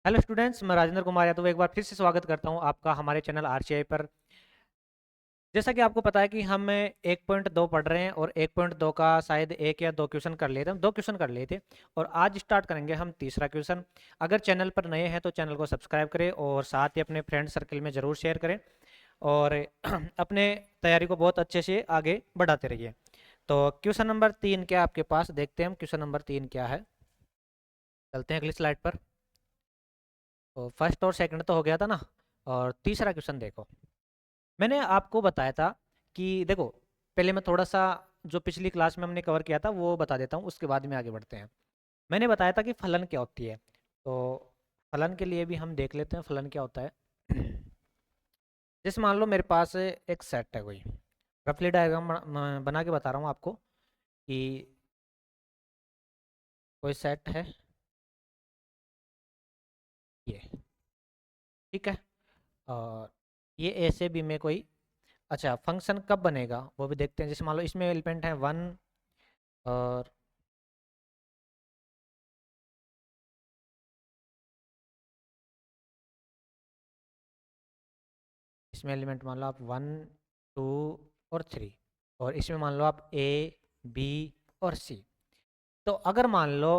Hello students, मैं राजेंद्र कुमार यादव एक बार फिर से स्वागत करता हूं आपका हमारे चैनल आरसीआई पर। जैसा कि आपको पता है कि हम 1.2 पढ़ रहे हैं और 1.2 का शायद एक या दो क्वेश्चन कर लिए थे, हम दो क्वेश्चन कर लिए थे और आज स्टार्ट करेंगे हम तीसरा क्वेश्चन। अगर चैनल पर नए हैं तो चैनल को सब्सक्राइब करें और साथ ही अपने फ्रेंड सर्कल में ज़रूर शेयर करें और अपने तैयारी को बहुत अच्छे से आगे बढ़ाते रहिए। तो क्वेश्चन नंबर 3 क्या आपके पास, देखते हैं हम क्वेश्चन नंबर 3 क्या है। चलते हैं अगली स्लाइड पर। तो फर्स्ट और सेकंड तो हो गया था ना, और तीसरा क्वेश्चन देखो। मैंने आपको बताया था कि देखो, पहले मैं थोड़ा सा जो पिछली क्लास में हमने कवर किया था वो बता देता हूँ, उसके बाद में आगे बढ़ते हैं। मैंने बताया था कि फलन क्या होती है। तो फलन के लिए भी हम देख लेते हैं फलन क्या होता है। जैसे मान लो मेरे पास एक सेट है, कोई रफली डायग्राम बना के बता रहा हूँ आपको कि कोई सेट है ये, ठीक है। और ये ए से बी में कोई, अच्छा फंक्शन कब बनेगा वो भी देखते हैं। जैसे मान लो इसमें एलिमेंट है 1 और इसमें एलिमेंट मान लो आप 1 2 और 3, और इसमें मान लो आप ए बी और सी। तो अगर मान लो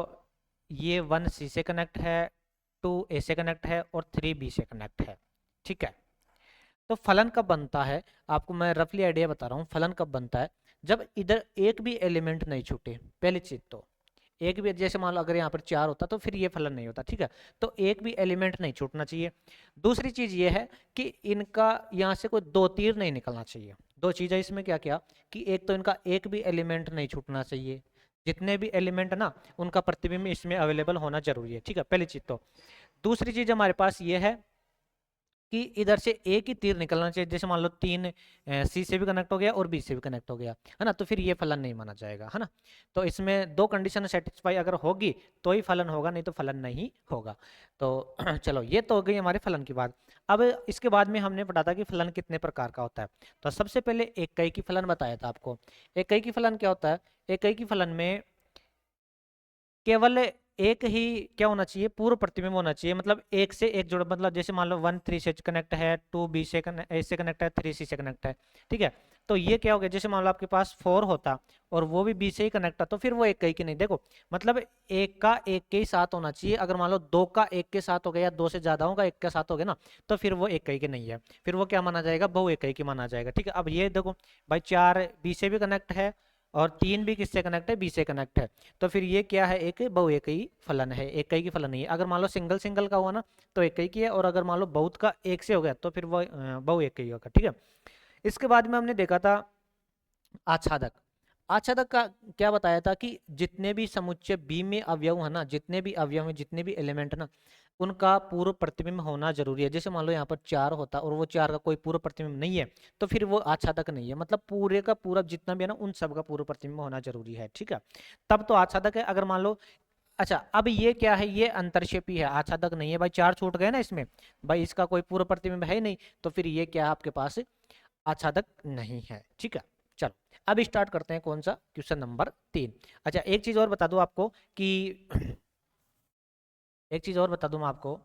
ये 1 सी से कनेक्ट है, 2 ए से कनेक्ट है और 3 बी से कनेक्ट है, ठीक है। तो फलन कब बनता है, आपको मैं रफली आइडिया बता रहा हूँ फलन कब बनता है। जब इधर एक भी एलिमेंट नहीं छूटे, पहली चीज तो एक भी, जैसे मान लो अगर यहाँ पर 4 होता तो फिर ये फलन नहीं होता, ठीक है। तो एक भी एलिमेंट नहीं छूटना चाहिए। दूसरी चीज ये है कि इनका यहाँ से कोई दो तीर नहीं निकलना चाहिए। दो चीजें इसमें क्या क्या, कि एक तो इनका एक भी एलिमेंट नहीं छूटना चाहिए, जितने भी एलिमेंट ना उनका प्रतिबिंब इसमें अवेलेबल होना जरूरी है, ठीक है, पहली चीज तो। दूसरी चीज हमारे पास ये है कि इधर से एक ही तीर निकलना चाहिए। जैसे मान लो 3 सी से भी कनेक्ट हो गया और बी से भी कनेक्ट हो गया, है ना, तो फिर ये फलन नहीं माना जाएगा, है ना। तो इसमें दो कंडीशन सेटिस्फाई अगर होगी तो ही फलन होगा, नहीं तो फलन नहीं होगा। तो चलो, ये तो हो गई हमारे फलन की बात। अब इसके बाद में हमने पढ़ा था कि फलन कितने प्रकार का होता है। तो सबसे पहले एकैकी फलन बताया था आपको। एकैकी फलन क्या होता है, एकैकी फलन में केवल एक ही क्या होना चाहिए, पूर्व प्रतिबिंब होना चाहिए। मतलब एक से एक जुड़, मतलब जैसे मान लो 1 3 से कनेक्ट है, 2 बी से ए से कनेक्ट है, 3 सी से कनेक्ट है, ठीक है। तो ये क्या हो गया, जैसे मान लो आपके पास 4 होता और वो भी बी से ही कनेक्ट था, तो फिर वो एक का ही की नहीं, देखो मतलब एक का एक के ही साथ होना चाहिए। अगर मान लो दो का एक के साथ हो गया या दो से ज्यादा होगा एक के साथ हो गया ना, तो फिर वो एक का ही की नहीं है, फिर वो क्या माना जाएगा, बहु एक का ही की माना जाएगा, ठीक है। अब ये देखो भाई, 4 बी से भी कनेक्ट है और 3 भी किससे कनेक्ट है, बी से कनेक्ट है, तो फिर ये क्या है, एक बहुएकई फलन है, एक कई की फलन नहीं है। अगर मान लो सिंगल सिंगल का हुआ ना तो एक कई की है, और अगर मान लो बहुत का एक से हो गया तो फिर वो बहुएकई होगा, ठीक है। इसके बाद में हमने देखा था आच्छादक। आच्छादक का क्या बताया था कि जितने भी समुच्चय बी में अवयव है ना, जितने भी अवयव हैं, जितने भी एलिमेंट है ना, उनका पूर्व प्रतिबिंब होना जरूरी है। जैसे मान लो यहाँ पर 4 होता और वो 4 का कोई पूर्व प्रतिबिंब नहीं है, तो फिर वो आच्छादक नहीं है। मतलब पूरे का पूरा जितना भी है ना, उन सब का पूर्व प्रतिबिंब होना जरूरी है, ठीक है, तब तो आच्छादक है। अगर मान लो, अच्छा अब ये क्या है, ये अंतर्क्षेपी है, आच्छादक नहीं है भाई, 4 छूट गए ना इसमें, भाई इसका कोई पूर्व प्रतिबिंब है ही नहीं, तो फिर ये क्या है आपके पास, आच्छादक नहीं है, ठीक है। चलो, अब स्टार्ट करते हैं कौन सा, क्वेश्चन नंबर 3। अच्छा एक चीज और बता दूं आपको कि एक चीज और बता दूं मैं आपको,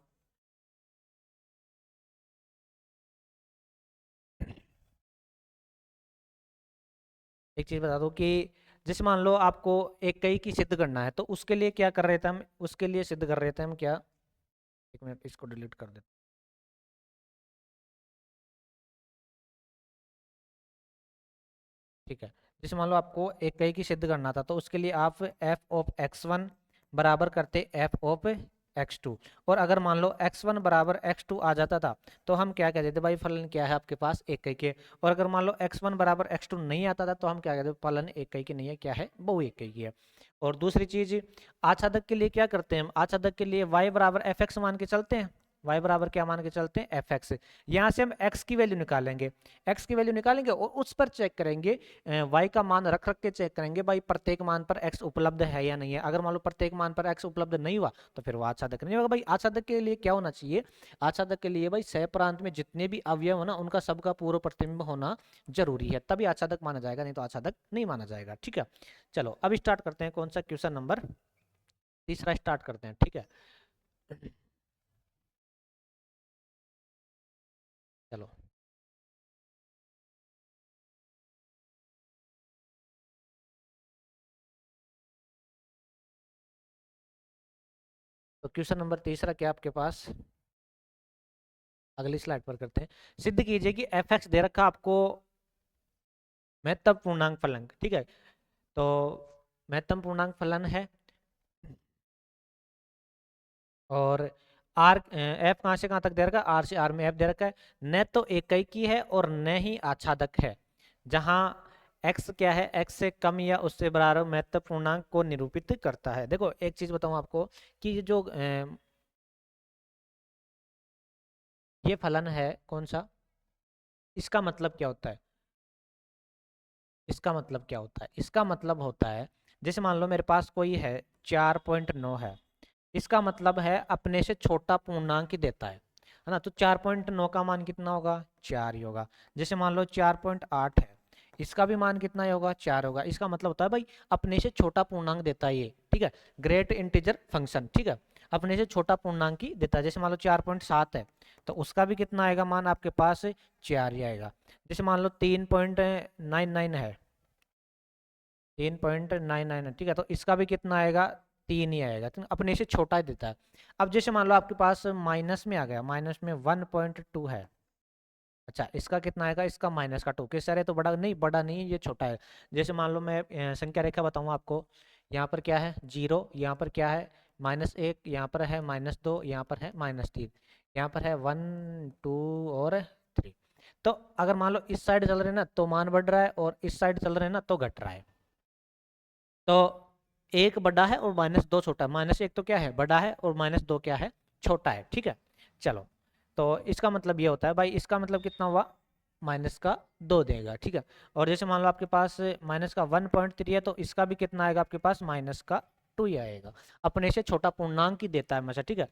एक चीज बता दूं कि जैसे मान लो आपको एक कई की सिद्ध करना है, तो उसके लिए क्या कर रहे थे हम, उसके लिए सिद्ध कर रहे थे हम क्या, एक मिनट इसको डिलीट कर देते, ठीक है। जैसे मान लो आपको एक कई की सिद्ध करना था, तो उसके लिए आप एफ ऑफ x1 बराबर करते एफ ऑफ x2, और अगर मान लो x1 बराबर x2 आ जाता था तो हम क्या कहते थे, भाई फलन क्या है आपके पास, एक कई के। और अगर मान लो x1 बराबर x2 नहीं आता था तो हम क्या कहते, फलन एक कई की नहीं है, क्या है, बहु एक कई की है। और दूसरी चीज, आच्छादक के लिए क्या करते हैं हम, आच्छादक के लिए y बराबर एफ एक्स मान के चलते हैं। y बराबर क्या मान के चलते हैं, एफ एक्स। यहाँ से हम x की वैल्यू निकालेंगे, x की वैल्यू निकालेंगे और उस पर चेक करेंगे, y का मान रख रख के चेक करेंगे भाई प्रत्येक मान पर x उपलब्ध है या नहीं है। अगर मान लो प्रत्येक मान पर x उपलब्ध नहीं हुआ तो फिर वो आच्छादक नहीं होगा। भाई आच्छादक के लिए क्या होना चाहिए, आच्छादक के लिए भाई सह प्रांत में जितने भी अवयव है ना, उनका सबका पूर्व प्रतिबिंब होना जरूरी है, तभी आच्छादक माना जाएगा, नहीं तो आच्छादक नहीं माना जाएगा, ठीक है। चलो अब स्टार्ट करते हैं कौन सा, क्वेश्चन नंबर तीसरा स्टार्ट करते हैं, ठीक है। चलो, तो क्वेश्चन नंबर तीसरा क्या आपके पास, अगली स्लाइड पर करते हैं। सिद्ध कीजिए कि एफ एक्स दे रखा आपको महत्तम पूर्णांक फलन, ठीक है। तो महत्तम पूर्णांक फलन है, और आर एफ कहाँ से कहाँ तक दे रखा है, आर से आर में एफ दे रखा है। न तो एकैकी है और न ही आच्छादक है। जहाँ एक्स क्या है, एक्स से कम या उससे बराबर महत्तम पूर्णांक को निरूपित करता है। देखो एक चीज बताऊं आपको कि ये जो ये फलन है कौन सा, इसका मतलब क्या होता है, इसका मतलब क्या होता है, इसका मतलब होता है जैसे मान लो मेरे पास कोई है 4.9 है, इसका मतलब है अपने से छोटा पूर्णांक ही देता है ना। तो 4.9 का मान कितना होगा, 4 ही होगा। जैसे मान लो 4.8 है, इसका भी मान कितना ही होगा, 4 होगा। इसका मतलब होता है भाई अपने से छोटा पूर्णांक देता है ये, ठीक है, ग्रेट इंटीजर फंक्शन, ठीक है, अपने से छोटा पूर्णांक ही देता है। जैसे मान लो 4.7 है, तो उसका भी कितना आएगा मान आपके पास, 4 ही आएगा। जैसे मान लो 3.99 है, 3.99 है, ठीक है, तो इसका भी कितना आएगा, 3 ही आएगा, तो अपने से छोटा ही देता है। अब जैसे मान लो आपके पास माइनस में आ गया, माइनस में 1.2 है, अच्छा इसका कितना आएगा, इसका -2, किस तरह, तो बड़ा नहीं, बड़ा नहीं, ये छोटा है। जैसे मान लो मैं संख्या रेखा बताऊँ आपको, यहाँ पर क्या है 0, यहाँ पर क्या है -1, यहाँ पर है -2, यहाँ पर है -3, यहाँ पर है 1 2 और 3। तो अगर मान लो इस साइड चल रहे हैं ना तो मान बढ़ रहा है, और इस साइड चल रहे हैं ना तो घट रहा है। तो एक बड़ा है और -2 छोटा है, -1 तो क्या है बड़ा है, और -2 क्या है, छोटा है, ठीक है। चलो, तो इसका मतलब ये होता है भाई, इसका मतलब कितना हुआ, -2 देगा, ठीक है। और जैसे मान लो आपके पास -1.3 है, तो इसका भी कितना आएगा आपके पास, -2 ही आएगा। अपने से छोटा पूर्णांक ही देता है हमेशा, ठीक है।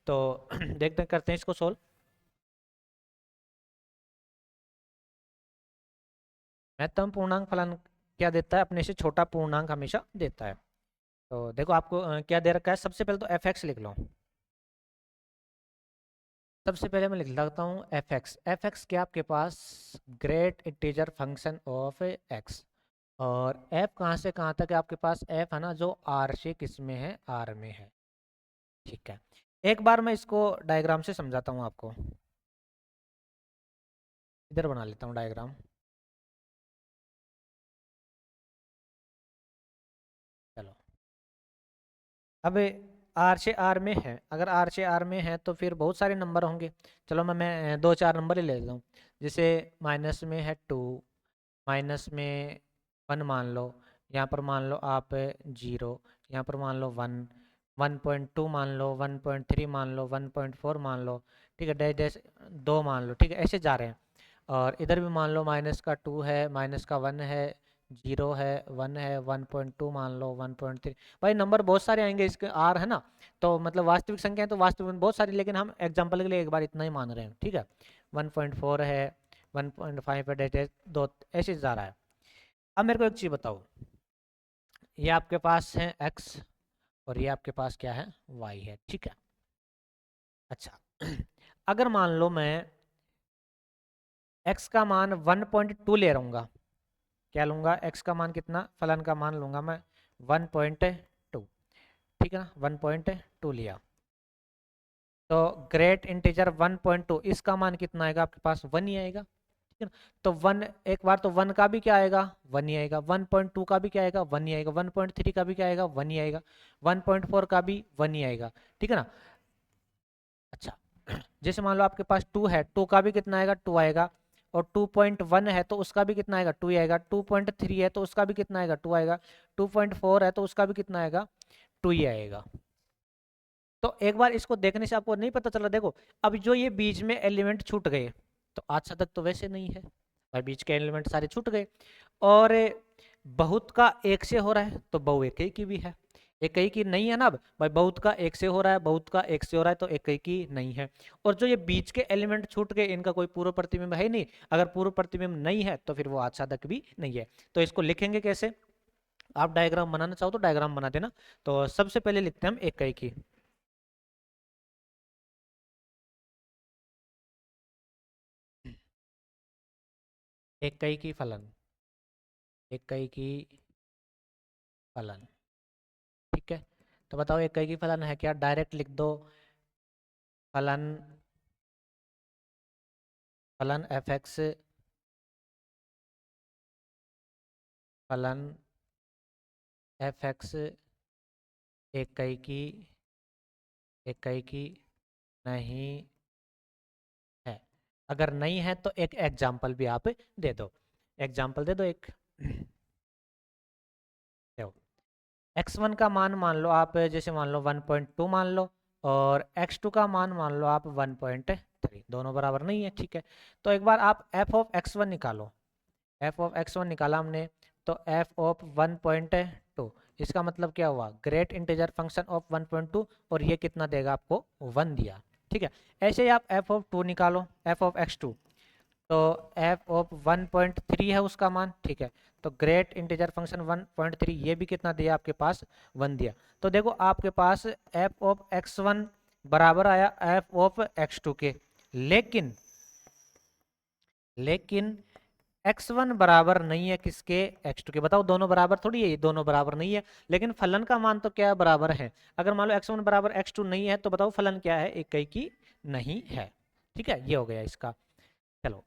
तो देखते करते हैं इसको सोल्व। महत्तम पूर्णांक फलन क्या देता है, अपने से छोटा पूर्णांक हमेशा देता है। तो देखो आपको क्या दे रखा है, सबसे पहले तो एफ एक्स लिख लो। सबसे पहले मैं लिख लेता हूँ एफ एक्स, एफ एक्स क्या आपके पास, great integer function of X. और एफ कहाँ से कहाँ तक है आपके पास, एफ है ना जो आर से किस में है, आर में है, ठीक है। एक बार मैं इसको डायग्राम से समझाता हूँ आपको, इधर बना लेता हूँ डायग्राम। चलो, अब आर से आर में है, अगर आर से आर में है तो फिर बहुत सारे नंबर होंगे। चलो मैं 2 4 नंबर ही ले लेता हूँ। जैसे माइनस में है 2, माइनस में 1 मान लो, यहाँ पर मान लो आप 0, यहाँ पर मान लो 1, 1.2 मान लो, 1.3 मान लो, 1.4 मान लो, ठीक है, डैश डैश 2 मान लो, ठीक है, ऐसे जा रहे हैं। और इधर भी मान लो -2 है, -1 है, 0 है, 1 है, 1.2 मान लो, 1.3, भाई नंबर बहुत सारे आएंगे इसके, आर है ना। तो मतलब वास्तविक संख्या है तो वास्तविक में बहुत सारी, लेकिन हम एग्जांपल के लिए एक बार इतना ही मान रहे हैं, ठीक है। 1.4 है, 1.5 है, डैश डैश 2, ऐसे जा रहा है। अब मेरे को एक चीज़ बताओ, ये आपके पास है x और ये आपके पास क्या है, y है, ठीक है। अच्छा अगर मान लो मैं x का मान 1.2 ले रहूँगा, क्या लूँगा, x का मान कितना, फलन का मान लूँगा मैं 1.2, ठीक है ना, 1.2 लिया। तो ग्रेट इंटीजर 1.2, इसका मान कितना आएगा आपके पास, 1 ही आएगा, ठीक है ना। तो 1 एक बार तो 1 का भी क्या आएगा, 1 ही आएगा, 1.2 का भी क्या आएगा, 1 ही आएगा, 1.3 का भी क्या आएगा, 1 ही आएगा, 1.4 का भी 1 ही आएगा, ठीक है ना। अच्छा जैसे मान लो आपके पास 2 है, 2 का भी कितना आएगा, 2 आएगा। और 2.1 है तो उसका भी कितना आएगा, 2 ही आएगा। 2.3 है तो उसका भी कितना आएगा, 2 आएगा। 2.4 है तो उसका भी कितना आएगा, 2 ही आएगा। तो एक बार इसको देखने से आपको नहीं पता चला, देखो अब जो ये बीच में एलिमेंट छूट गए, तो आज तक तो वैसे नहीं है भाई, बीच के एलिमेंट सारे छूट गए। और बहुत का एक से हो रहा है तो बहु एक ही की भी है, एक ही की नहीं है ना। अब भाई बहुत का एक से हो रहा है, बहुत का एक से हो रहा है, तो एक ही की नहीं है। और जो ये बीच के एलिमेंट छूट गए, इनका कोई पूर्व प्रतिबिंब है नहीं, अगर पूर्व प्रतिबिंब नहीं है तो फिर वो आच्छादक भी नहीं है। तो इसको लिखेंगे कैसे, आप डायग्राम बनाना चाहो तो डायग्राम बना देना। तो सबसे पहले लिखते हैं हम एक की, एकैकी फलन, एकैकी फलन, ठीक है। तो बताओ एकैकी फलन है क्या? डायरेक्ट लिख दो, फलन, फलन एफ एक्स, फलन एफ एक्स एकैकी, एकैकी नहीं है। अगर नहीं है तो एक एग्जाम्पल भी आप दे दो, एग्जाम्पल दे दो एक। देखो x1 का मान मान लो आप, जैसे मान लो 1.2 मान लो, और x2 का मान लो आप 1.3, दोनों बराबर नहीं है, ठीक है। तो एक बार आप f ऑफ x1 निकालो, f ऑफ x1 निकाला हमने, तो f ऑफ 1.2, इसका मतलब क्या हुआ? ग्रेट इंटीजर फंक्शन ऑफ 1.2, और ये कितना देगा आपको? 1 दिया, ठीक है। ऐसे ही आप f ऑफ 2 निकालो, f ऑफ x2, तो f ऑफ 1.3 है उसका मान, ठीक है। तो ग्रेट इंटीजर फंक्शन 1.3, ये भी कितना दिया आपके पास? 1 दिया। तो देखो आपके पास f ऑफ x1 बराबर आया f ऑफ x2 के, लेकिन लेकिन x1 बराबर नहीं है किसके? x2 के। बताओ दोनों बराबर थोड़ी है, ये दोनों बराबर नहीं है, लेकिन फलन का मान तो क्या है? बराबर है। अगर मान लो x1 बराबर x2 नहीं है, तो बताओ फलन क्या है? एकैकी नहीं है, ठीक है। ये हो गया इसका। चलो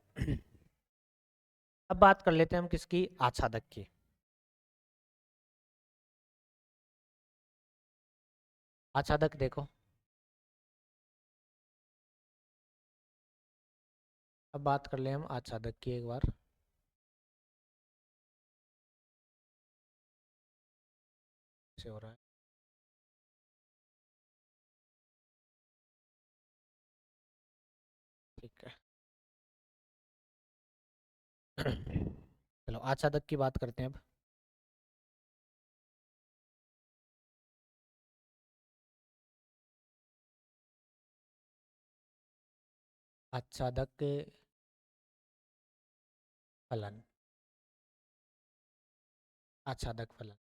अब बात कर लेते हैं हम किसकी? आच्छादक की। आच्छादक देखो, अब बात कर ले हम आच्छादक की एक बार। से हो रहा है, ठीक है। चलो आच्छादक की बात करते हैं अब। आच्छादक फलन, आच्छादक फलन।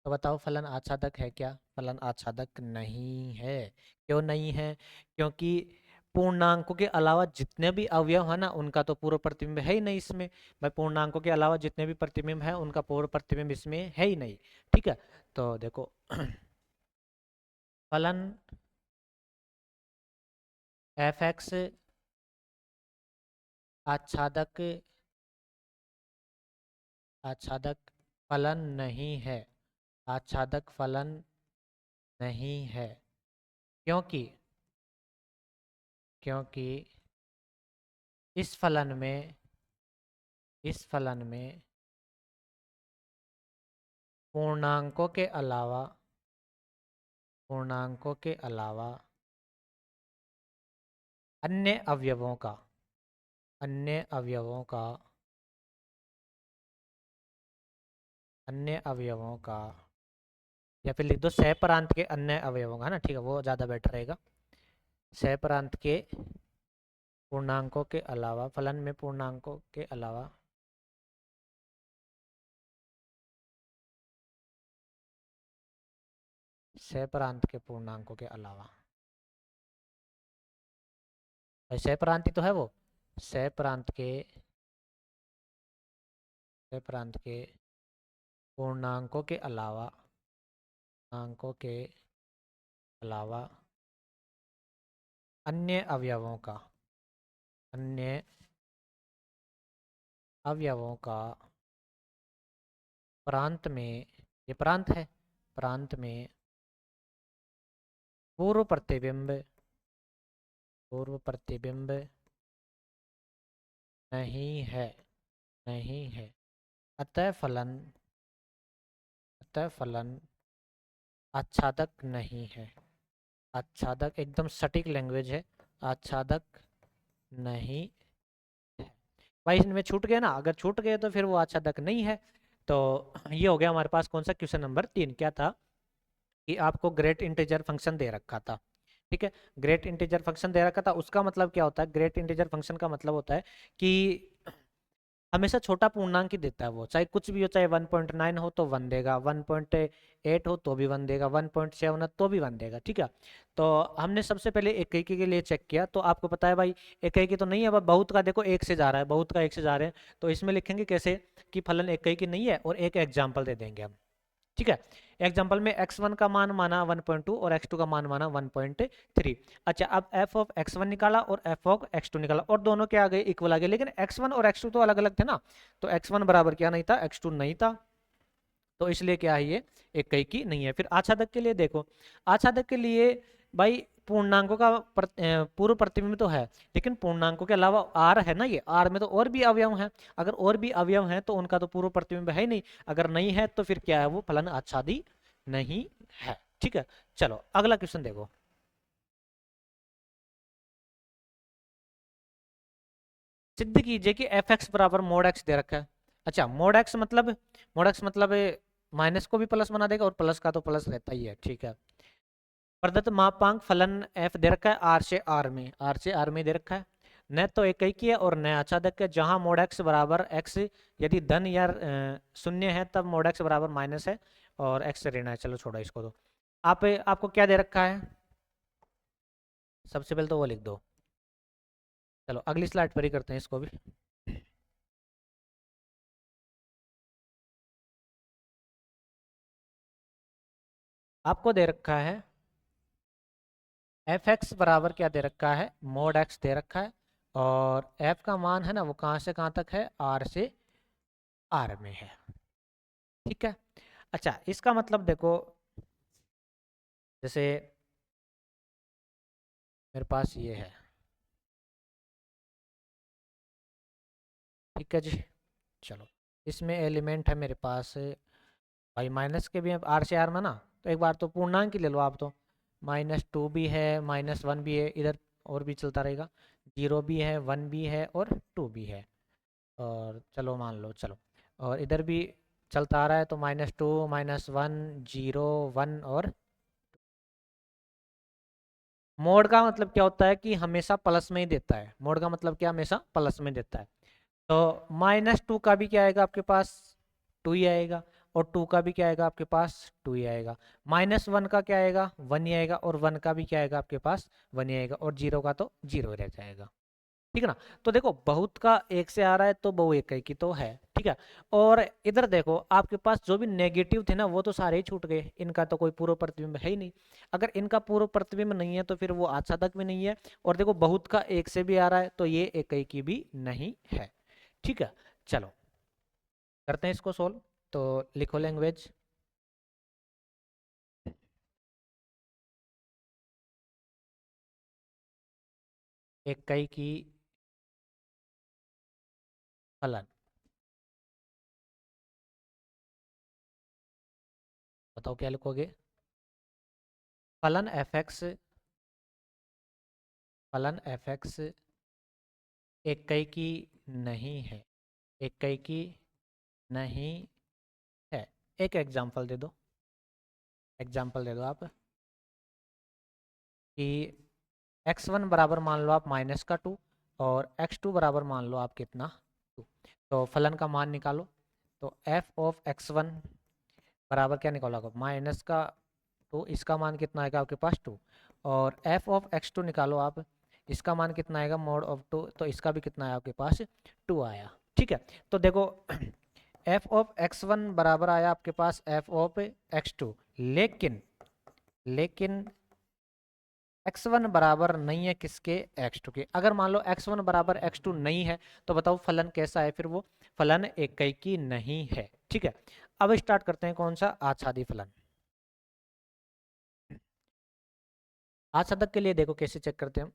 तो बताओ फलन आच्छादक है क्या? फलन आच्छादक नहीं है। क्यों नहीं है? क्योंकि पूर्णांकों के अलावा जितने भी अवयव है ना, उनका तो पूर्व प्रतिबिंब है ही नहीं इसमें। भाई पूर्णांकों के अलावा जितने भी प्रतिबिंब है, उनका पूर्व प्रतिबिंब इसमें है ही नहीं, ठीक है। तो देखो फलन एफ एक्स आच्छादक, आच्छादक फलन नहीं है, आच्छादक फलन नहीं है। क्योंकि क्योंकि इस फलन में, इस फलन में पूर्णांकों के अलावा, पूर्णांकों के अलावा अन्य अवयवों का, अन्य अवयवों का, अन्य अवयवों का, या फिर लिख दो सहप्रांत के अन्य अवयवों का, है ना, ठीक है, वो ज़्यादा बेटर रहेगा। सहप्रांत के पूर्णांकों के अलावा, फलन में पूर्णांकों के अलावा सहप्रांत के पूर्णांकों के अलावा, सहप्रांति तो है वो, सहप्रांत के, सहप्रांत के पूर्णांकों के अलावा, पूर्णांकों के अलावा अन्य अवयवों का, अन्य अवयवों का प्रांत में, ये प्रांत है, प्रांत में पूर्व प्रतिबिंब, पूर्व प्रतिबिंब नहीं है, नहीं है। अतः फलन, अतः फलन आच्छादक नहीं है। आच्छादक एकदम सटीक लैंग्वेज है, आच्छादक नहीं है। भाई इनमें छूट गए ना, अगर छूट गए तो फिर वो आच्छादक नहीं है। तो ये हो गया हमारे पास कौन सा? Question number 3। क्या था कि आपको ग्रेट इंटीजर फंक्शन दे रखा था, ठीक है। ग्रेट इंटीजर फंक्शन दे रखा था, उसका मतलब क्या होता है? ग्रेट इंटीजर फंक्शन का मतलब होता है कि हमेशा छोटा पूर्णांक ही देता है वो, चाहे कुछ भी हो, चाहे 1.9 हो तो 1 देगा, 1.8 हो तो भी 1 देगा, 1.7 है तो भी 1 देगा, ठीक है। तो हमने सबसे पहले इक्कीकी के लिए चेक किया, तो आपको पता है भाई इक्कीकी तो नहीं है, अब बहुत का देखो एक से जा रहा है, बहुत का एक से जा रहे हैं, तो इसमें लिखेंगे कैसे कि फलन इक्कीकी नहीं है, और एक एग्जाम्पल दे देंगे हम, ठीक है। एग्जाम्पल में x1 का मान माना 1.2 और x2 का मान माना 1.3। अच्छा, अब f ऑफ x1 निकाला और f ऑफ x2 निकाला, और दोनों के आ गए इक्वल आ गए, लेकिन x1 और x2 तो अलग अलग थे ना, तो x1 बराबर क्या नहीं था, x2 नहीं था, तो इसलिए क्या है ये इक्कीकी नहीं है। फिर आच्छादक के लिए देखो, आच्छादक के लिए भाई पूर्णांकों का पूर्व प्रतिबिंब तो है, लेकिन पूर्णांकों के अलावा आर है ना, ये आर में तो और भी अवयव हैं, अगर और भी अवयव हैं तो उनका तो पूर्व प्रतिबिंब है ही नहीं, अगर नहीं है तो फिर क्या है, वो फलन आच्छादी नहीं है, ठीक है। चलो अगला क्वेश्चन देखो, सिद्ध कीजिए कि एफ एक्स बराबर मोड एक्स दे रखा है। अच्छा, मोड एक्स मतलब माइनस को भी प्लस बना देगा, और प्लस का तो प्लस रहता ही है, ठीक है। प्रदत्त मापांक फलन एफ दे रखा है आर से आर में दे रखा है, न तो इक्कीकी है और न आच्छादक है, जहां मोड एक्स बराबर एक्स यदि धन या शून्य है तब मोड एक्स बराबर माइनस है और एक्स ऋण है। चलो छोड़ो इसको, तो आपको क्या दे रखा है, सबसे पहले तो वो लिख दो। चलो अगली स्लाइड पर ही करते हैं इसको भी। आपको दे रखा है एफ एक्स बराबर क्या दे रखा है, मोड एक्स दे रखा है, और एफ का मान है ना वो कहाँ से कहाँ तक है, आर से आर में है, ठीक है। अच्छा, इसका मतलब देखो, जैसे मेरे पास ये है, ठीक है जी। चलो, इसमें एलिमेंट है मेरे पास भाई माइनस के भी हैं, आर से आर में ना, तो एक बार तो पूर्णांक ही ले लो आप, तो -2 भी है, -1 भी है इधर, और भी चलता रहेगा, 0 भी है, 1 भी है और 2 भी है, और चलो मान लो, चलो और इधर भी चलता आ रहा है, तो -2 -1 0 1 और मोड का मतलब क्या होता है कि हमेशा प्लस में ही देता है, मोड का मतलब क्या, हमेशा प्लस में देता है। तो -2 का भी क्या आएगा आपके पास, 2 ही आएगा, और 2 का भी क्या आएगा आपके पास, 2 ही आएगा। -1 का क्या आएगा, 1 ही आएगा, और 1 का भी क्या आएगा आपके पास, 1 ही आएगा, और 0 का तो 0 रह जाएगा, ठीक है ना। तो देखो बहुत का एक से आ रहा है तो बहु एक की तो है, ठीक है। और इधर देखो आपके पास जो भी नेगेटिव थे ना वो तो सारे ही छूट गए, इनका तो कोई पूर्व प्रतिबिंब है ही नहीं, अगर इनका पूर्व प्रतिबिंब नहीं है तो फिर वो आच्छादक भी नहीं है, और देखो बहुत का एक से भी आ रहा है तो ये एक की भी नहीं है, ठीक है। चलो करते हैं इसको सोल्व, तो लिखो लैंग्वेज, इकाई की फलन, बताओ क्या लिखोगे, फलन एफ एक्स, फलन एफ एक्स इकाई की नहीं है, इकाई की नहीं है। एक एग्जांपल दे दो, एग्जांपल दे दो आप कि x1 बराबर मान लो आप -2 और x2 बराबर मान लो आप कितना 2, तो फलन का मान निकालो, तो f ऑफ x1 बराबर क्या निकालोगे, माइनस का 2, इसका मान कितना आएगा आपके पास 2, और f ऑफ x2 निकालो आप, इसका मान कितना आएगा मोड ऑफ 2, तो इसका भी कितना आया आपके पास 2 आया, ठीक है। तो देखो f ऑफ x1 बराबर आया आपके पास f ऑफ x2, लेकिन x1 बराबर नहीं है किसके, x2 के। अगर मान लो x1 बराबर x2 नहीं है तो बताओ फलन कैसा है, फिर वो फलन इक्कीकी नहीं है, ठीक है। अब स्टार्ट करते हैं कौन सा, आच्छादी फलन। आच्छादक के लिए देखो कैसे चेक करते हैं हम,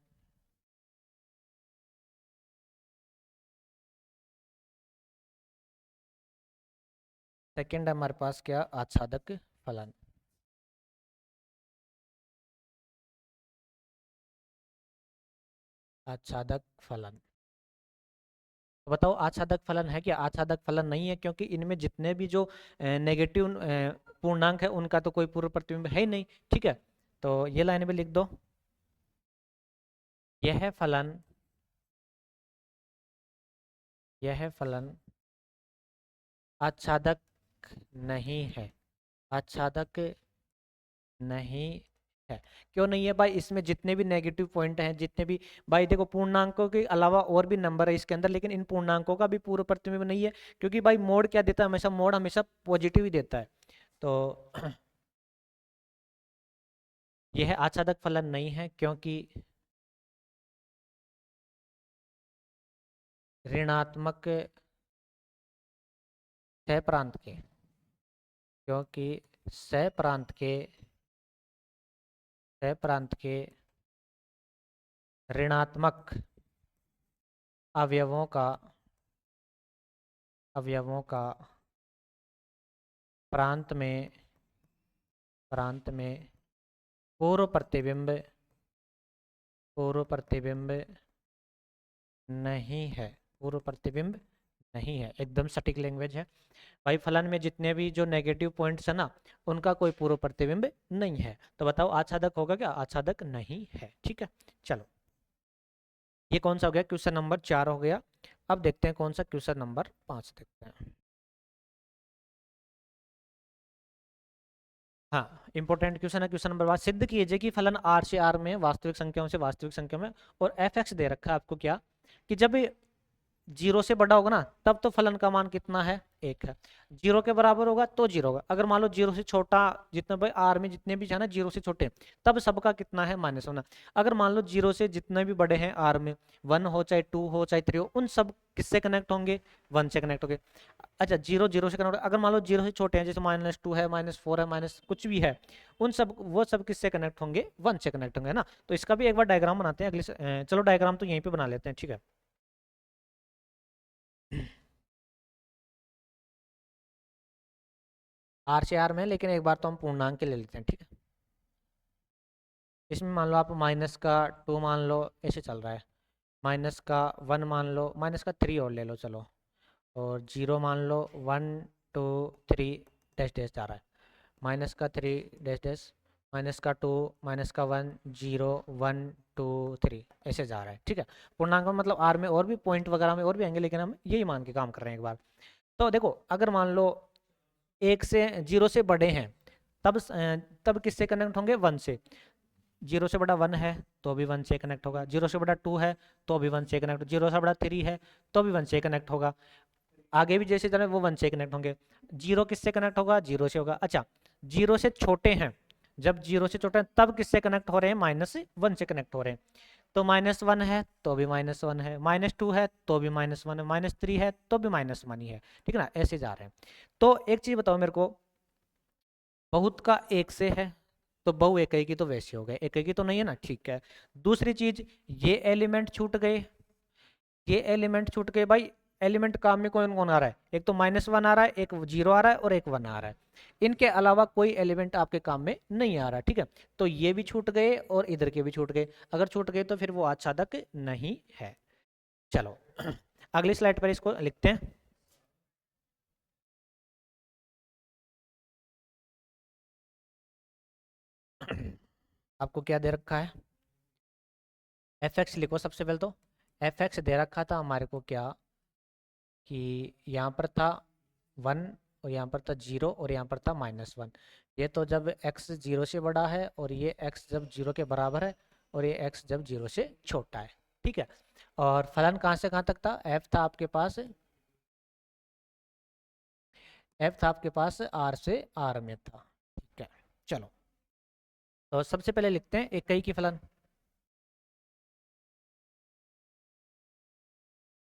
सेकेंड है हमारे पास क्या, आच्छादक फलन, आच्छादक फलन, तो बताओ आच्छादक फलन है क्या, आच्छादक फलन नहीं है, क्योंकि इनमें जितने भी जो नेगेटिव पूर्णांक है उनका तो कोई पूर्व प्रतिबिंब है ही नहीं, ठीक है। तो ये लाइन भी लिख दो, यह फलन आच्छादक नहीं है, आच्छादक नहीं है। क्यों नहीं है भाई? इसमें जितने भी नेगेटिव पॉइंट हैं, जितने भी, भाई देखो पूर्णांकों के अलावा और भी नंबर है इसके अंदर, लेकिन इन पूर्णांकों का भी पूर्व प्रतिबिंब नहीं है, क्योंकि भाई मोड क्या देता है हमेशा? मोड हमेशा पॉजिटिव ही देता है। तो यह आच्छादक फलन नहीं है, क्योंकि ऋणात्मक सह प्रांत के, क्योंकि सह प्रांत के, सह प्रांत के ऋणात्मक अवयवों का, अवयवों का प्रांत में, प्रांत में पूर्व प्रतिबिंब, पूर्व प्रतिबिंब नहीं है, पूर्व प्रतिबिंब नहीं है। एकदम सटीक लैंग्वेज है भाई। फलन में जितने भी जो नेगेटिव पॉइंट्स है ना, उनका कोई पूर्व प्रतिबिंब नहीं है। तो बताओ आच्छादक होगा क्या? आच्छादक नहीं है। ठीक है, चलो ये कौन सा हो गया? क्वेश्चन नंबर 4 हो गया। अब देखते हैं कौन सा क्वेश्चन नंबर 5 देखते हैं। हाँ, इंपॉर्टेंट क्वेश्चन है क्वेश्चन नंबर 5। सिद्ध कीजिए कि फलन आर से आर में वास्तविक संख्याओं से वास्तविक संख्या में, और एफ एक्स दे रखा है आपको क्या, कि जब जीरो से बड़ा होगा ना तब तो फलन का मान कितना है? 1 है। जीरो के बराबर होगा तो जीरो होगा। अगर मान लो जीरो से छोटा, जितना भाई आर में जितने भी है ना जीरो से छोटे, तब सबका कितना है? -1। अगर मान लो जीरो से जितने भी बड़े हैं आर में, 1 हो चाहे 2 हो चाहे 3 हो, उन सब किससे कनेक्ट होंगे? 1 से कनेक्ट होंगे। अच्छा, जीरो जीरो से कनेक्ट, अगर मान लो जीरो से छोटे हैं, जैसे -2 है, -4 है, माइनस कुछ भी है, उन सब, वो सब किससे कनेक्ट होंगे? 1 से कनेक्ट होंगे ना। तो इसका भी एक बार डायग्राम बनाते हैं चलो डायग्राम तो यहीं पे बना लेते हैं, ठीक है। आर से आर में, लेकिन एक बार तो हम पूर्णांक के ले लेते हैं, ठीक है। इसमें मान लो आप -2 मान लो, ऐसे चल रहा है। -1 मान लो, -3 और ले लो चलो, और जीरो मान लो, 1 2 3 डैश डैश जा रहा है। -3 डैश डैश, -2, -1 0 1 2 3 ऐसे जा रहा है, ठीक है। पूर्णांक में मतलब आर में और भी पॉइंट वगैरह में और भी आएंगे, लेकिन हम यही मान के काम कर रहे हैं एक बार। तो देखो अगर मान लो एक से, जीरो से बड़े हैं, तब किससे कनेक्ट होंगे? 1 से। जीरो से बड़ा 1 है तो भी 1 से कनेक्ट होगा। जीरो से बड़ा 2 है तो भी 1 से कनेक्ट, जीरो से बड़ा 3 है तो भी 1 से कनेक्ट होगा। आगे भी जैसे चले वो 1 से कनेक्ट होंगे। जीरो किससे कनेक्ट होगा? जीरो से होगा। अच्छा, जीरो से छोटे हैं, जब जीरो से छोटे हैं तब किससे कनेक्ट हो रहे हैं? -1 से कनेक्ट हो रहे हैं। तो -1 है तो भी -1 है, -2 है तो भी -1 है, -3 है तो भी -1 ही है, ठीक है ना। ऐसे जा रहे हैं। तो एक चीज बताओ मेरे को, बहुत का एक से है तो बहु एक की तो वैसे हो गए, एक की तो नहीं है ना, ठीक है। दूसरी चीज, ये एलिमेंट छूट गए, ये एलिमेंट छूट गए भाई। एलिमेंट काम में कौन कौन आ रहा है? एक तो -1 आ रहा है, एक 0 आ रहा है, और एक 1 आ रहा है। इनके अलावा कोई एलिमेंट आपके काम में नहीं आ रहा, ठीक है। तो ये भी छूट गए और इधर के भी छूट गए। अगर छूट गए तो फिर वो आच्छादक नहीं है। चलो अगली स्लाइड पर इसको लिखते हैं। आपको क्या दे रखा है? एफ एक्स लिखो सबसे पहले तो। एफ एक्स दे रखा था हमारे को क्या, कि यहाँ पर था 1, और यहाँ पर था 0, और यहाँ पर था -1। ये तो जब x 0 से बड़ा है, और ये x जब 0 के बराबर है, और ये x जब 0 से छोटा है, ठीक है। और फलन कहाँ से कहाँ तक था? f था आपके पास, f था आपके पास r से r में था, ठीक है। चलो तो सबसे पहले लिखते हैं इकाई की फलन।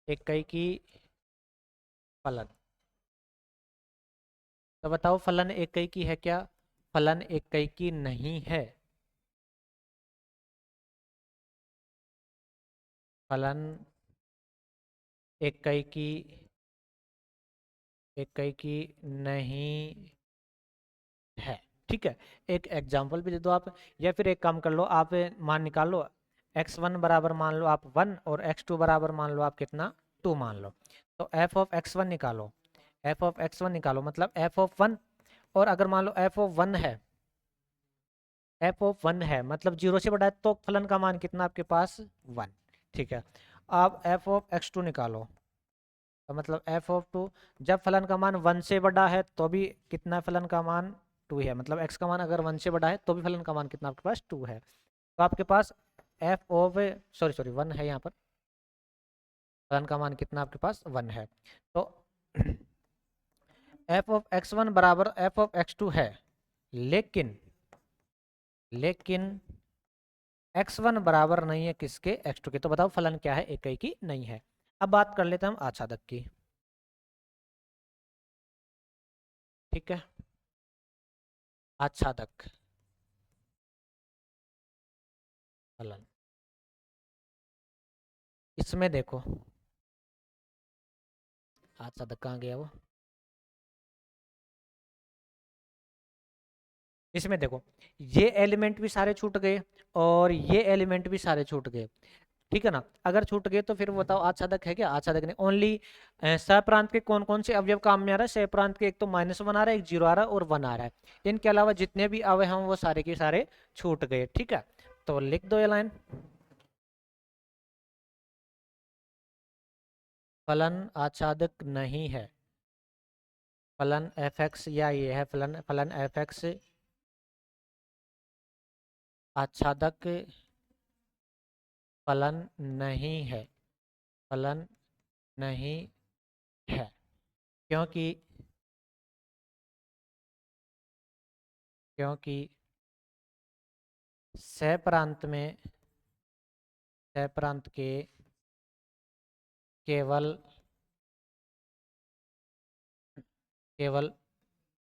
इकाई की फलन, तो बताओ फलन इकाई की है क्या? फलन इकाई की नहीं है। फलन इकाई की, इकाई की नहीं है, ठीक है। एक एग्जाम्पल भी दे दो आप, या फिर एक काम कर लो आप, मान निकाल लो। x1 बराबर मान लो आप 1, और x2 बराबर मान लो आप कितना? 2 मान लो। तो f ऑफ x1 निकालो, f ऑफ x1 निकालो, मतलब f ऑफ 1। और अगर मान लो f ऑफ 1 है, f ऑफ 1 है मतलब 0 से बड़ा है, तो फलन का मान कितना आपके पास? 1, ठीक है। अब f ऑफ x2 निकालो, तो मतलब एफ ऑफ टू, जब फलन का मान 1 से बड़ा है तो भी कितना फलन का मान 2 है, मतलब एक्स का मान अगर 1 से बड़ा है तो भी फलन का मान कितना आपके पास 2 है। तो आपके पास एफ ऑफ, सॉरी सॉरी 1 है यहाँ पर, फलन का मान कितना आपके पास 1 है। तो एफ ऑफ एक्स वन बराबर एफ ऑफ एक्स टू है, लेकिन एक्स वन बराबर नहीं है किसके, एक्स टू के। तो बताओ फलन क्या है, इकाई की नहीं है। अब बात कर लेते हैं हम आच्छादक की, ठीक है। आच्छादक फलन, इसमें देखो आच्छादक कहाँ गया वो, इसमें देखो ये एलिमेंट भी सारे छूट गए और ये एलिमेंट भी सारे छूट गए, ठीक है ना। अगर छूट गए तो फिर बताओ आच्छादक है क्या, आच्छादक नहीं। ओनली सहप्रांत के कौन कौन से अवयव काम में आ रहा है, सहप्रांत के एक तो -1 आ रहा है, एक 0 आ रहा है और 1 आ रहा है। इनके अलावा जितने भी अवयव हैं वो सारे के सारे छूट गए, ठीक है। तो लिख दो ये लाइन, फलन आच्छादक नहीं है, फलन एफ एक्स, या ये है फलन, फलन एफ एक्स आच्छादक फलन नहीं है, फलन नहीं है, क्योंकि क्योंकि सहप्रांत में, सहप्रांत के केवल केवल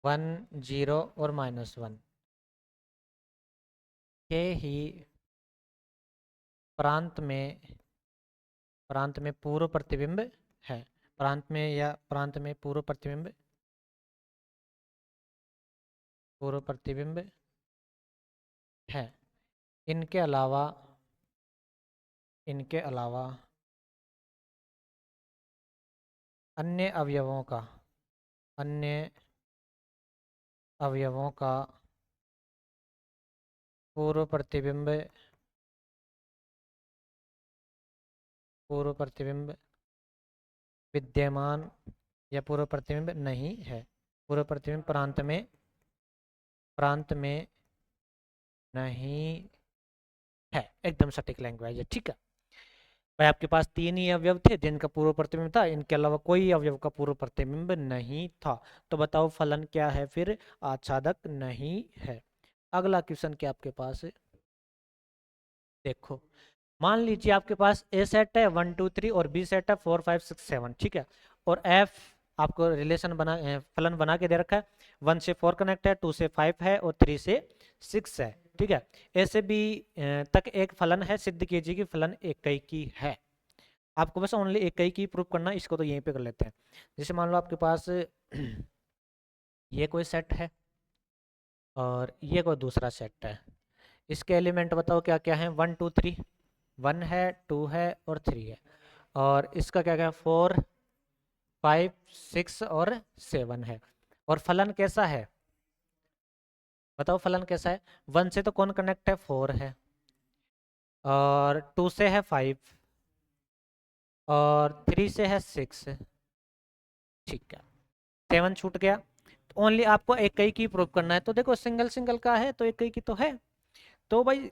1 0 और -1 के ही प्रांत में पूर्व प्रतिबिंब है, प्रांत में या प्रांत में पूर्व प्रतिबिंब है। इनके अलावा इनके अलावा अन्य अवयवों का, अन्य अवयवों का पूर्व प्रतिबिंब, पूर्व प्रतिबिंब विद्यमान या पूर्व प्रतिबिंब नहीं है, पूर्व प्रतिबिंब प्रांत में नहीं है, एकदम सटीक लैंग्वेज है, ठीक है भाई। आपके पास 3 ही अवयव थे जिनका पूर्व प्रतिबिंब था, इनके अलावा कोई अवयव का पूर्व प्रतिबिंब नहीं था। तो बताओ फलन क्या है फिर, आच्छादक नहीं है। अगला क्वेश्चन क्या आपके पास है, देखो मान लीजिए आपके पास ए सेट है 1 2 3 और बी सेट है 4 5 6 7, ठीक है। और एफ आपको रिलेशन बना फलन बना के दे रखा है, 1 से 4 कनेक्ट है, 2 से 5 है और 3 से 6 है, ठीक है। ए से बी तक एक फलन है, सिद्ध कीजिए कि फलन इकाई की है। आपको बस ओनली इकाई की प्रूफ करना, इसको तो यहीं पे कर लेते हैं। जैसे मान लो आपके पास ये कोई सेट है और ये कोई दूसरा सेट है, इसके एलिमेंट बताओ क्या क्या है, 1 2 3, 1 है 2 है और 3 है। और इसका क्या क्या है, 4 5 6 और 7 है। और फलन कैसा है, बताओ फलन कैसा है। 1 से तो कौन कनेक्ट है, 4 है, और 2 से है 5 और 3 से है 6, ठीक है। 7 छूट गया, तो ओनली आपको इकाई की प्रूफ करना है। तो देखो सिंगल सिंगल का है तो इकाई की तो है। तो भाई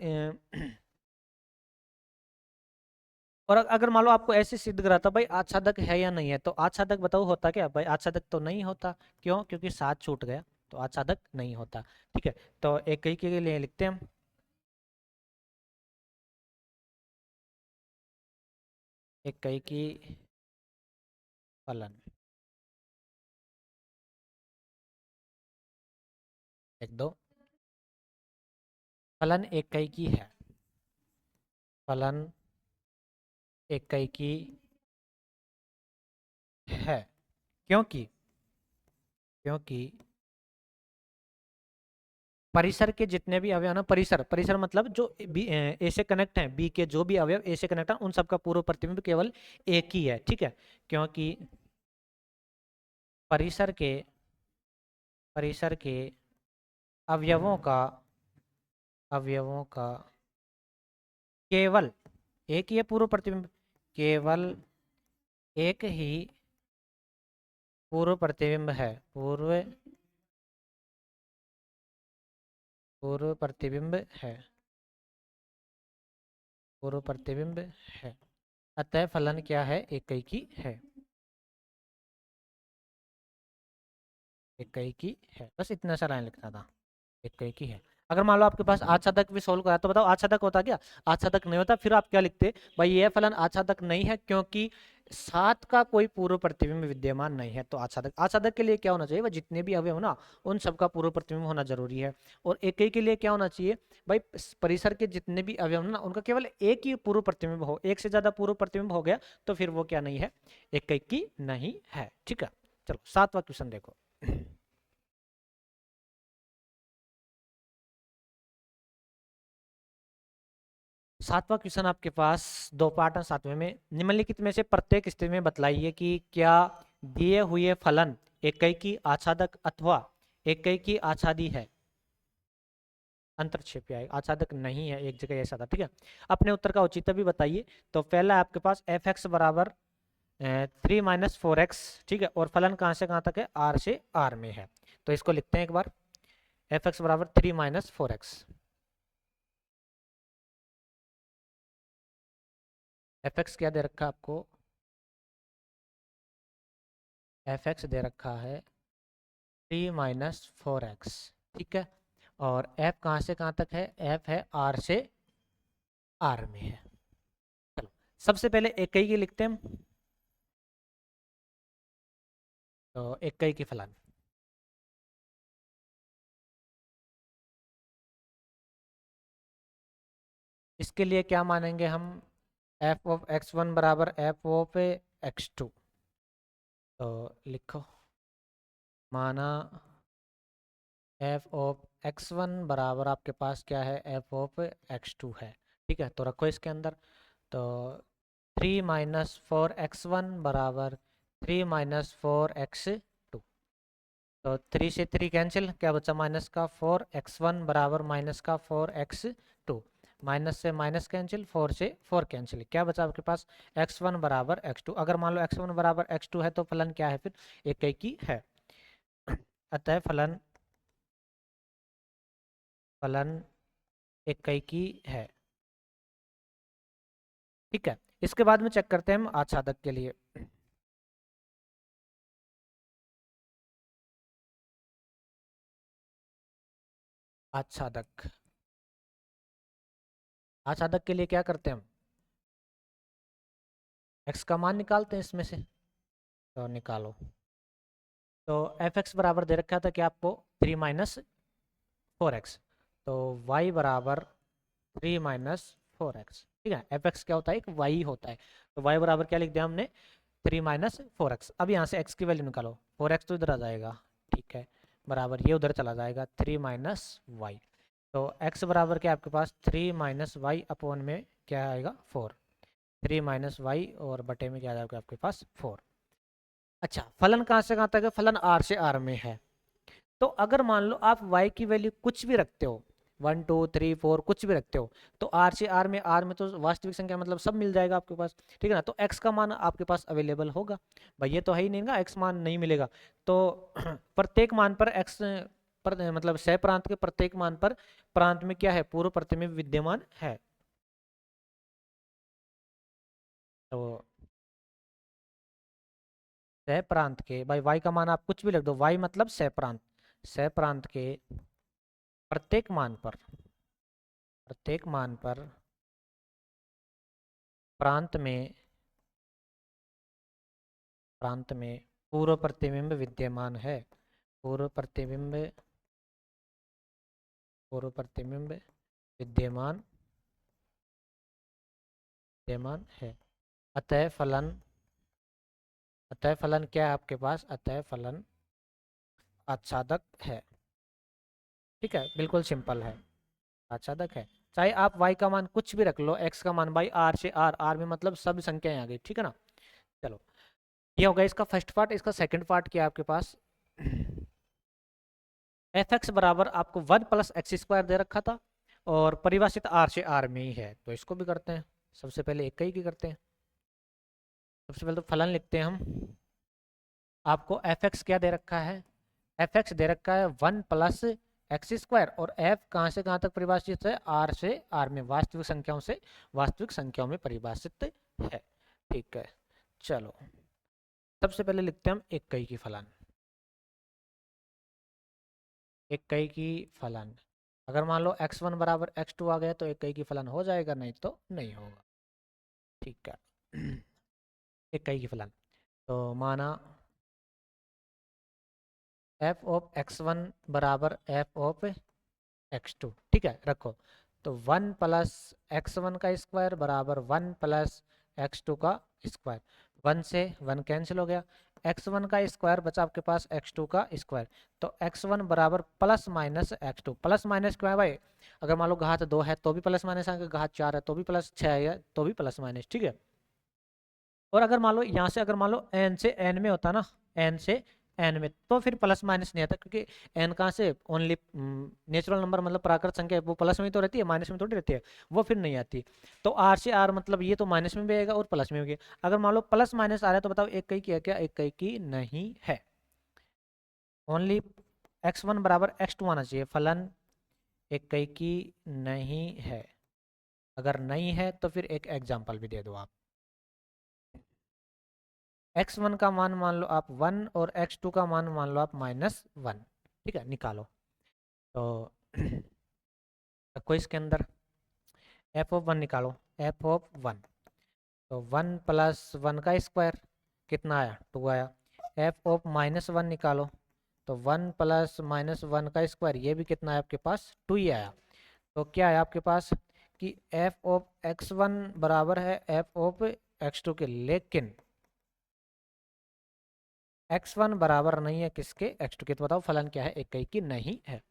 और अगर मान लो आपको ऐसे सिद्ध कराता भाई आच्छादक है या नहीं है, तो आच्छादक बताओ होता क्या भाई, आच्छादक तो नहीं होता, क्यों, क्योंकि 7 छूट गया, तो आच्छादक नहीं होता, ठीक है। तो इकाई के लिए लिखते हैं हम, इकाई की फलन, लिख दो फलन इकाई की है, फलन इकाई की है, क्योंकि क्योंकि परिसर के जितने भी अवयव ना, परिसर परिसर मतलब जो बी ए से कनेक्ट हैं, बी के जो भी अवयव ए से कनेक्ट हैं उन सबका पूर्व प्रतिबिंब केवल एक ही है, ठीक है। क्योंकि परिसर के परिसर के अवयवों का अवयवों का केवल एक ही है पूर्व प्रतिबिंब, केवल एक ही पूर्व प्रतिबिंब है, पूर्व प्रतिबिंब है, पूर्व प्रतिबिंब है, अतः फलन क्या है, एकैकी है, एकैकी है। बस इतना सा लाइन लिखना था, एकैकी है। अगर मान लो आपके पास आच्छादक भी सोल्व करा तो बताओ आच्छादक होता क्या, आच्छादक नहीं होता, फिर आप क्या लिखते, भाई यह फलन आच्छादक नहीं है क्योंकि सात का कोई पूर्व प्रतिबिंब विद्यमान नहीं है। तो आच्छादक, आच्छादक के लिए क्या होना चाहिए, भाई जितने भी अवयव हो ना उन सबका पूर्व प्रतिबिंब होना जरूरी है। और एकैकी के लिए क्या होना चाहिए, भाई परिसर के जितने भी अवयव ना उनका केवल एक ही पूर्व प्रतिबिंब हो, एक से ज्यादा पूर्व प्रतिबिंब हो गया तो फिर वो क्या नहीं है, एकैकी नहीं है। ठीक है, चलो 7वां क्वेश्चन देखो। 7वां क्वेश्चन आपके पास दो पार्ट है 7वें में। निम्नलिखित में से प्रत्येक स्थिति में बतलाइए कि क्या दिए हुए फलन एकैकी आच्छादक अथवा एकैकी आच्छादी है। अंतरक्षेपी आएगा, आच्छादक नहीं है, एक जगह ऐसा था। ठीक है, अपने उत्तर का औचित्य भी बताइए। तो पहला आपके पास एफ एक्स बराबर 3 - 4x, ठीक है, और फलन कहाँ से कहाँ तक है, आर से आर में है। तो इसको लिखते हैं एक बार, एफ एक्स बराबर 3 - 4x। एफ एक्स क्या दे रखा है आपको, एफ एक्स दे रखा है 3 - 4x, ठीक है, और f कहाँ से कहाँ तक है, f है r से r में है। चलो सबसे पहले इकाई की लिखते हैं हम। तो इकाई की फलन, इसके लिए क्या मानेंगे हम, f ऑफ x1 बराबर f ऑफ x2। तो लिखो, माना f ऑफ x1 बराबर आपके पास क्या है, f ऑफ x2 है। ठीक है, तो रखो इसके अंदर। तो 3 - 4x1 बराबर 3 - 4x2। तो 3 से 3 कैंसिल, क्या बचा माइनस का, 4x1 बराबर माइनस का 4x2। माइनस से माइनस कैंसिल, 4 से 4 कैंसिल, क्या बचा आपके पास, x1 बराबर x2। अगर मान लो x1 बराबर x2 है तो फलन क्या है फिर, एकैकी है। अतः फलन, फलन एकैकी है। ठीक है, इसके बाद में चेक करते हैं हम आच्छादक के लिए। आच्छादक, आच्छादक के लिए क्या करते हैं हम, x का मान निकालते हैं इसमें से। तो निकालो। तो एफ एक्स बराबर दे रखा था कि आपको 3 - 4x। तो y बराबर 3 - 4x। ठीक है, एफ एक्स क्या होता है, एक y होता है। तो y बराबर क्या लिख दिया हमने, 3 - 4x। अब यहाँ से x की वैल्यू निकालो, 4x तो इधर आ जाएगा, ठीक है, बराबर ये उधर चला जाएगा, 3 - y। तो x बराबर क्या आपके पास, 3 - y अपॉन में क्या आएगा, 4। 3 - y और बटे में क्या आ जाएगा आपके पास, 4। अच्छा, फलन कहाँ से कहाँ तक है, फलन r से r में है। तो अगर मान लो आप y की वैल्यू कुछ भी रखते हो, 1 2 3 4 कुछ भी रखते हो, तो r से r में तो वास्तविक संख्या मतलब सब मिल जाएगा आपके पास। ठीक है ना, तो x का मान आपके पास अवेलेबल होगा। भाई ये तो है ही नहीं ना, x मान नहीं मिलेगा। तो प्रत्येक मान पर x पर मतलब सह प्रांत के प्रत्येक मान पर प्रांत में क्या है, पूर्व प्रतिबिंब विद्यमान है। तो सह प्रांत के, भाई y का मान आप कुछ भी लिख दो, y मतलब सह प्रांत, सह प्रांत के प्रत्येक मान पर, प्रत्येक मान पर प्रांत में, प्रांत में पूर्व प्रतिबिंब विद्यमान है, पूर्व प्रतिबिंब, पूर्व प्रतिबिंब विद्यमान, विद्यमान है। अतः फलन, अतः फलन क्या है आपके पास, अतः फलन आच्छादक है। ठीक है, बिल्कुल सिंपल है, आच्छादक है। चाहे आप y का मान कुछ भी रख लो, x का मान भाई r से r में मतलब सब संख्याएं आ गई। ठीक है ना, चलो ये हो गया इसका फर्स्ट पार्ट। इसका सेकंड पार्ट क्या है आपके पास, एफ एक्स बराबर आपको 1 + x² दे रखा था और परिभाषित r से r में ही है। तो इसको भी करते हैं, सबसे पहले एक ही की करते हैं। सबसे पहले तो फलन लिखते हैं हम, आपको एफ एक्स क्या दे रखा है, एफ एक्स दे रखा है 1 + x² और एफ कहाँ से कहाँ तक परिभाषित है, आर से आर में, वास्तविक संख्याओं से वास्तविक संख्याओं में परिभाषित है। ठीक है, चलो सबसे पहले लिखते हैं हम इक्कई की फलन। इक्कई की फलन, अगर मान लो x1 बराबर x2 आ गया तो इक्कई की फलन हो जाएगा, नहीं तो नहीं होगा। ठीक है इक्कई की फलन, तो माना f ऑफ x1 बराबर f ऑफ x2, ठीक है रखो। तो 1 + x1 का स्क्वायर बराबर 1 + x2 का स्क्वायर, 1 से 1 कैंसिल हो गया, x1 का स्क्वायर बचा आपके पास x2 का स्क्वायर। तो x1 बराबर +-x2, प्लस माइनस क्यों है भाई, अगर मान लो घात 2 है तो भी प्लस माइनस आएगा, घात 4 है तो भी प्लस, 6 है तो भी प्लस माइनस, ठीक है। और अगर मान लो यहाँ से अगर मान लो n से n में होता ना, n से n में, तो फिर प्लस माइनस नहीं आता, क्योंकि n कहाँ से, ओनली नेचुरल नंबर मतलब प्राकृत संख्या, वो प्लस में तो रहती है, माइनस में थोड़ी रहती है, वो फिर नहीं आती। तो r से r मतलब ये तो माइनस में भी आएगा और प्लस में भी। अगर मान लो प्लस माइनस आ रहा है तो बताओ इक्कई की है क्या, इक्कई की नहीं है, ओनली x1 बराबर x2 आना चाहिए, फलन इक्कई की नहीं है। अगर नहीं है तो फिर एक एग्जाम्पल भी दे दो आप, x1 का मान मान लो आप 1 और x2 का मान मान लो आप -1, ठीक है निकालो। तो रखो इसके अंदर f ऑफ 1 निकालो, f ऑफ 1, तो 1 + 1 का स्क्वायर कितना आया, 2 आया। f ऑफ -1 निकालो, तो 1 + -1 का स्क्वायर, ये भी कितना है आपके पास, 2 ही आया। तो क्या है आपके पास कि f ऑफ x1 बराबर है f ऑफ x2 के, लेकिन x1 बराबर नहीं है किसके, x2 के। तो बताओ फलन क्या है, इक्कई की नहीं है।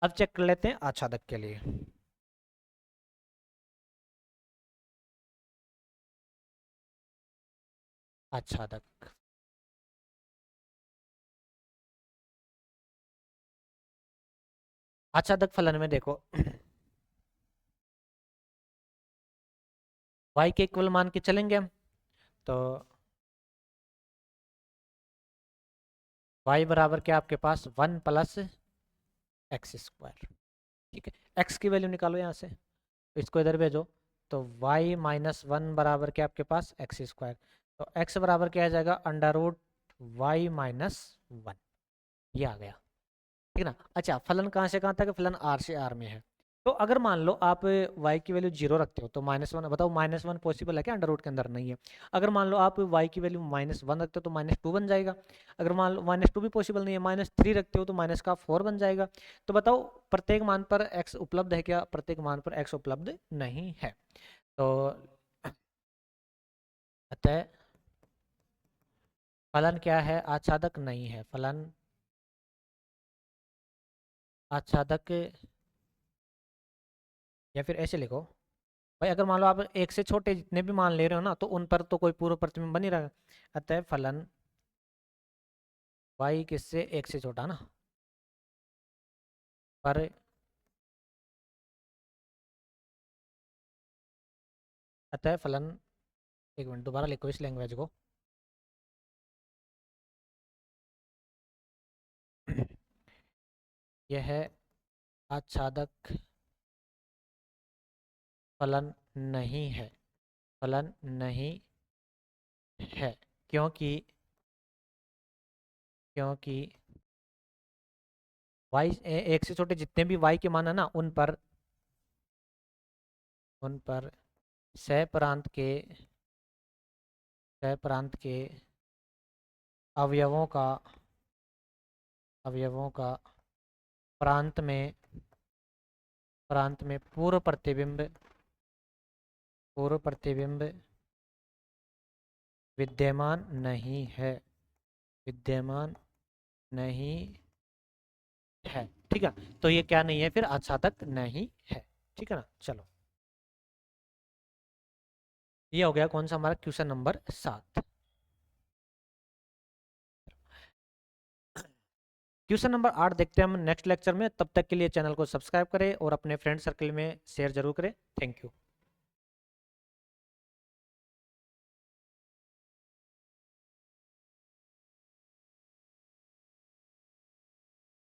अब चेक कर लेते हैं आच्छादक के लिए। आच्छादक, आच्छादक फलन में देखो y के इक्वल मान के चलेंगे हम, तो y बराबर क्या आपके पास 1 + x², ठीक है। x की वैल्यू निकालो यहाँ से, तो इसको इधर भेजो, तो y -1 बराबर क्या आपके पास x², तो x बराबर क्या आ जाएगा, √y - 1, ये आ गया, ठीक है ना। अच्छा फलन कहाँ से कहाँ तक है, फलन r से r में है। तो अगर मान लो आप y की वैल्यू 0 रखते हो तो -1, बताओ -1 पॉसिबल है क्या, अंडर रूट के अंदर नहीं है। अगर मान लो आप y की वैल्यू -1 रखते हो तो -2 बन जाएगा। अगर मान लो -2 भी पॉसिबल नहीं है, -3 रखते हो तो -4 बन जाएगा। तो बताओ प्रत्येक मान पर x उपलब्ध है क्या, प्रत्येक मान पर x उपलब्ध नहीं है। तो अतः फलन क्या है, आच्छादक नहीं है, फलन आच्छादक, या फिर ऐसे लिखो भाई, अगर मान लो आप एक से छोटे जितने भी मान ले रहे हो ना, तो उन पर तो कोई पूर्व प्रतिबिंब बन ही रहा। अतः फलन y किससे, एक से छोटा ना, पर अतः फलन, एक मिनट दोबारा लिखो इस लैंग्वेज को यह आच्छादक फलन नहीं है, फलन नहीं है, क्योंकि क्योंकि y एक से छोटे जितने भी y के मान है ना, उन पर सह प्रांत के अवयवों का प्रांत में पूर्व प्रतिबिंब विद्यमान नहीं है, विद्यमान नहीं है, ठीक है। तो ये क्या नहीं है, फिर आच्छादक नहीं है, ठीक है ना। चलो ये हो गया कौन सा हमारा क्वेश्चन नंबर 7। क्वेश्चन नंबर 8 देखते हैं हम नेक्स्ट लेक्चर में। तब तक के लिए चैनल को सब्सक्राइब करें और अपने फ्रेंड सर्कल में शेयर जरूर करें। Thank you.